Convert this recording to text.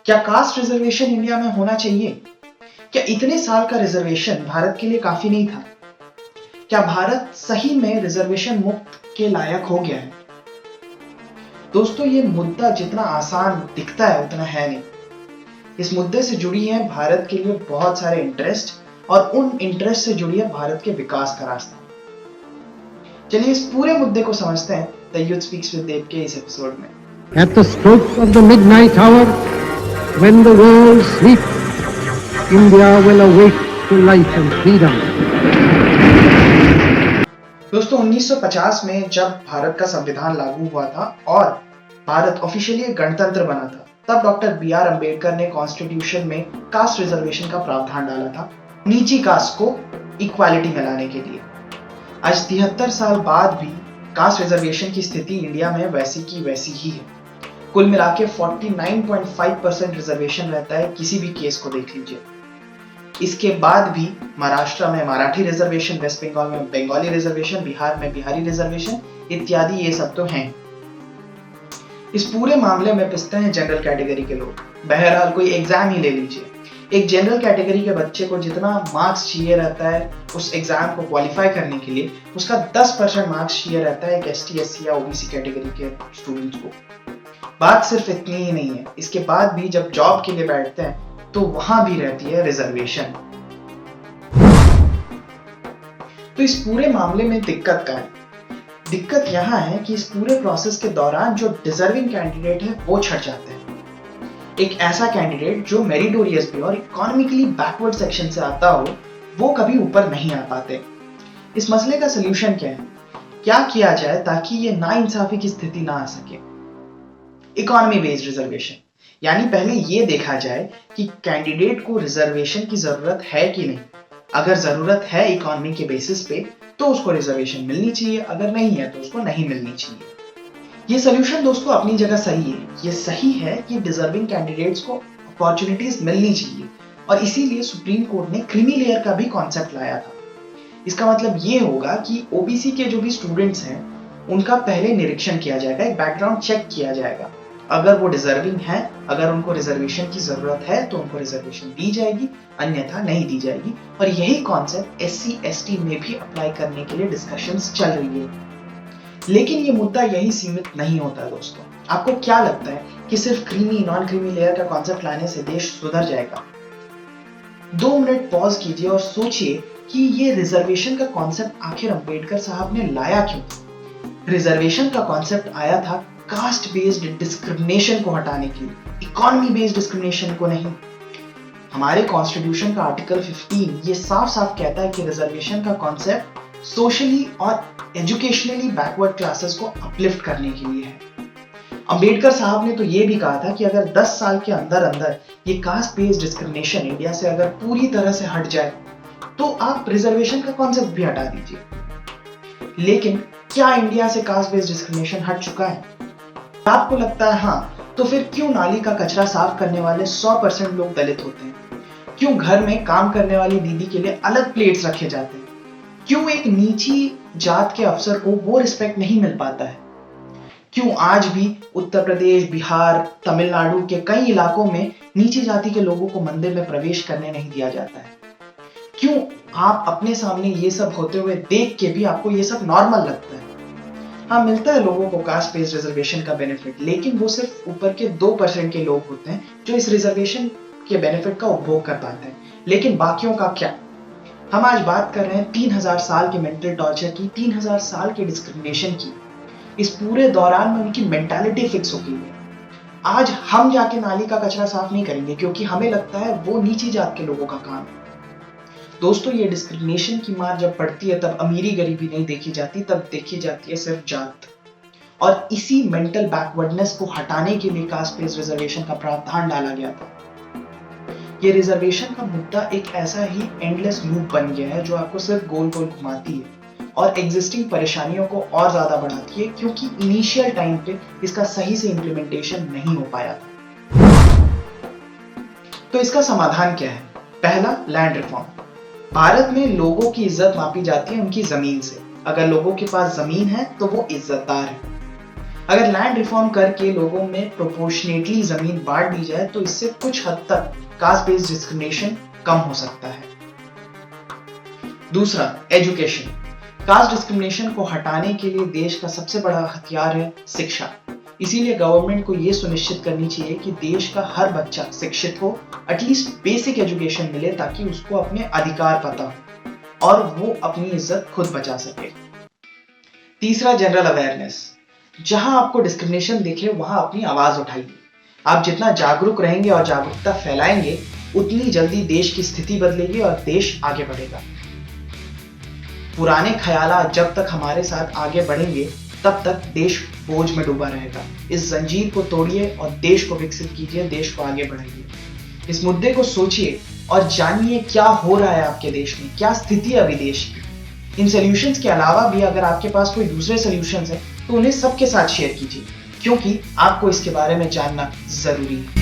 क्या caste reservation India में होना चाहिए? क्या इतने साल का रिजर्वेशन भारत के लिए काफी नहीं था? क्या भारत सही में रिजर्वेशन मुक्त के लायक हो गया है? दोस्तों, ये मुद्दा जितना आसान दिखता है उतना है नहीं। इस मुद्दे से जुड़ी है भारत के लिए बहुत सारे इंटरेस्ट, और उन इंटरेस्ट से जुड़ी है भारत के विकास का रास्ता। चलिए इस पूरे मुद्दे को समझते हैं द यूथ स्पीक्स विद देव के इस एपिसोड में। At the stroke of the midnight hour, when the world sleeps, India will awake to life and freedom. दोस्तों, 1950 में जब भारत का संविधान लागू हुआ था और भारत ऑफिशियली एक गणतंत्र बना था, तब डॉक्टर बी.आर. अंबेडकर ने कॉन्स्टिट्यूशन में कास्ट रिजर्वेशन का प्रावधान डाला था, नीची कास्ट को इक्वालिटी में लाने के लिए। आज 73 साल बाद भी कास्ट रिजर्वेशन की स्थिति इंडिया में वैसी की वैसी ही है। कुल मिला के 49.5% रिजर्वेशन रहता है, किसी भी केस को देख लीजिए। इसके बाद भी महाराष्ट्र में मराठी रिजर्वेशन, वेस्ट बंगाल में बंगाली रिजर्वेशन, बिहार में बिहारी रिजर्वेशन इत्यादि, ये सब तो हैं। इस पूरे मामले में पिसते हैं जनरल कैटेगरी के लोग। बहरहाल कोई एग्जाम ही ले लीजिए, एक जनरल कैटेगरी के बच्चे को जितना मार्क्स चाहिए रहता है उस एग्जाम को क्वालिफाई करने के लिए, उसका 10% मार्क्स चाहिए रहता है एक एसटी, एससी या ओबीसी कैटेगरी के स्टूडेंट्स को। बात सिर्फ इतनी ही नहीं है, इसके बाद भी जब जॉब के लिए बैठते हैं तो वहां भी रहती है रिजर्वेशन। तो इस पूरे मामले में दिक्कत क्या है? दिक्कत यहां है कि इस पूरे प्रोसेस के दौरान जो डिजर्विंग कैंडिडेट है वो छट जाते हैं। एक ऐसा कैंडिडेट जो मेरिटोरियस भी और इकोनॉमिकली बैकवर्ड सेक्शन से आता हो, वो कभी ऊपर नहीं आ पाते। इस मसले का सलूशन क्या है? क्या किया जाए ताकि ये नाइंसाफी की स्थिति ना आ सके? इकोनॉमी बेस्ड रिजर्वेशन, यानी पहले ये देखा जाए कि कैंडिडेट को रिजर्वेशन की जरूरत है कि नहीं। अगर जरूरत है इकोनॉमी के बेसिस पे तो उसको रिजर्वेशन मिलनी चाहिए, अगर नहीं है तो उसको नहीं मिलनी चाहिए। ये सॉल्यूशन दोस्तों अपनी जगह सही है। ये सही है कि डिजर्विंग कैंडिडेट्स को अपॉर्चुनिटीज मिलनी चाहिए, और इसीलिए सुप्रीम कोर्ट ने क्रीमी लेयर का भी कॉन्सेप्ट लाया था। इसका मतलब ये होगा कि ओबीसी के जो भी स्टूडेंट्स हैं उनका पहले निरीक्षण किया जाएगा, एक बैकग्राउंड चेक किया जाएगा। अगर वो डिजर्विंग है, अगर उनको रिजर्वेशन की जरूरत है तो उनको रिजर्वेशन दी जाएगी, अन्यथा नहीं दी जाएगी। और यही कॉन्सेप्ट एससी एसटी में भी अप्लाई करने के लिए डिस्कशंस चल रही है। लेकिन ये मुद्दा यही सीमित नहीं होता दोस्तों। आपको क्या लगता है कि सिर्फ क्रीमी नॉन क्रीमी लेयर का कॉन्सेप्ट लाने से देश सुधर जाएगा? 2 मिनट पॉज कीजिए और सोचिए कि ये रिजर्वेशन का कॉन्सेप्ट आखिर अंबेडकर साहब ने लाया क्यों? रिजर्वेशन का कॉन्सेप्ट आया था कास्ट बेस्ड डिस्क्रिमिनेशन को हटाने के लिए, इकोनॉमी बेस्ड डिस्क्रिमिनेशन को नहीं। हमारे कॉन्स्टिट्यूशन का आर्टिकल 15 ये साफ साफ कहता है कि रिजर्वेशन का कॉन्सेप्ट सोशली और एजुकेशनली बैकवर्ड क्लासेस को अपलिफ्ट करने के लिए है। अंबेडकर साहब ने तो ये भी कहा था कि अगर 10 साल के अंदर अंदर ये कास्ट बेस्ड डिस्क्रिमिनेशन इंडिया से अगर पूरी तरह से हट जाए तो आप रिजर्वेशन का कॉन्सेप्ट भी हटा दीजिए। लेकिन क्या इंडिया से कास्ट बेस्ड डिस्क्रिमिनेशन हट चुका है? आपको लगता है हाँ, तो फिर क्यों नाली का कचरा साफ करने वाले 100% लोग दलित होते हैं? क्यों घर में काम करने वाली दीदी के लिए अलग प्लेट्स रखे जाते हैं? क्यों एक नीची जात के अफसर को वो रिस्पेक्ट नहीं मिल पाता है? क्यों आज भी उत्तर प्रदेश, बिहार, तमिलनाडु के कई इलाकों में नीची जाति के लोगों को मंदिर में प्रवेश करने नहीं दिया जाता है? क्यों आप अपने सामने ये सब होते हुए देख के भी आपको ये सब नॉर्मल लगता है? हाँ, मिलता है लोगों को कास्ट बेस्ड रिजर्वेशन का बेनिफिट, लेकिन वो सिर्फ ऊपर के 2% के लोग होते हैं जो इस रिजर्वेशन के बेनिफिट का उपभोग कर पाते हैं। लेकिन बाकियों का क्या? हम आज बात कर रहे हैं 3000 साल के मेंटल टॉर्चर की, 3000 साल के डिस्क्रिमिनेशन की। इस पूरे दौरान में उनकी मेंटालिटी फिक्स हो गई है। आज हम जाके नाली का कचरा साफ नहीं करेंगे क्योंकि हमें लगता है वो नीची जात के लोगों का काम है। दोस्तों, ये डिस्क्रिमिनेशन की मार जब पड़ती है तब अमीरी गरीबी नहीं देखी जाती, तब देखी जाती है सिर्फ जात। और इसी मेंटल बैकवर्डनेस को हटाने के लिए कास्ट बेस्ड रिजर्वेशन का प्रावधान डाला गया था। ये रिजर्वेशन का मुद्दा एक ऐसा ही एंडलेस लूप बन गया है जो आपको सिर्फ गोल गोल घुमाती है और एग्जिस्टिंग परेशानियों को और ज्यादा बढ़ाती है, क्योंकि इनिशियल टाइम पे इसका सही से इंप्लीमेंटेशन नहीं हो पाया था। तो इसका समाधान क्या है? पहला, लैंड रिफॉर्म। भारत में लोगों की इज्जत मापी जाती है उनकी जमीन से। अगर लोगों के पास जमीन है तो वो इज्जतदार है। अगर लैंड रिफॉर्म करके लोगों में प्रोपोर्शनेटली जमीन बांट दी जाए तो इससे कुछ हद तक कास्ट बेस्ड डिस्क्रिमिनेशन कम हो सकता है। दूसरा, एजुकेशन। कास्ट डिस्क्रिमिनेशन को हटाने के लिए देश का सबसे बड़ा हथियार है शिक्षा। इसीलिए गवर्नमेंट को यह सुनिश्चित करनी चाहिए कि देश का हर बच्चा शिक्षित हो, एटलीस्ट बेसिक एजुकेशन मिले ताकि उसको अपने अधिकार पता हो और वो अपनी इज्जत खुद बचा सके। तीसरा, जनरल अवेयरनेस। जहां आपको डिस्क्रिमिनेशन दिखे वहां अपनी आवाज उठाइए। आप जितना जागरूक रहेंगे और जागरूकता फैलाएंगे उतनी जल्दी देश की स्थिति बदलेगी और देश आगे बढ़ेगा। पुराने ख्यालात जब तक हमारे साथ आगे बढ़ेंगे तब तक देश बोझ में डूबा रहेगा। इस जंजीर को तोड़िए और देश को विकसित कीजिए, देश को आगे बढ़ाइए। इस मुद्दे को सोचिए और जानिए क्या हो रहा है आपके देश में, क्या स्थिति है अभी देश की। इन सॉल्यूशंस के अलावा भी अगर आपके पास कोई दूसरे सॉल्यूशंस हैं तो उन्हें सबके साथ शेयर कीजिए, क्योंकि आपको इसके बारे में जानना जरूरी है।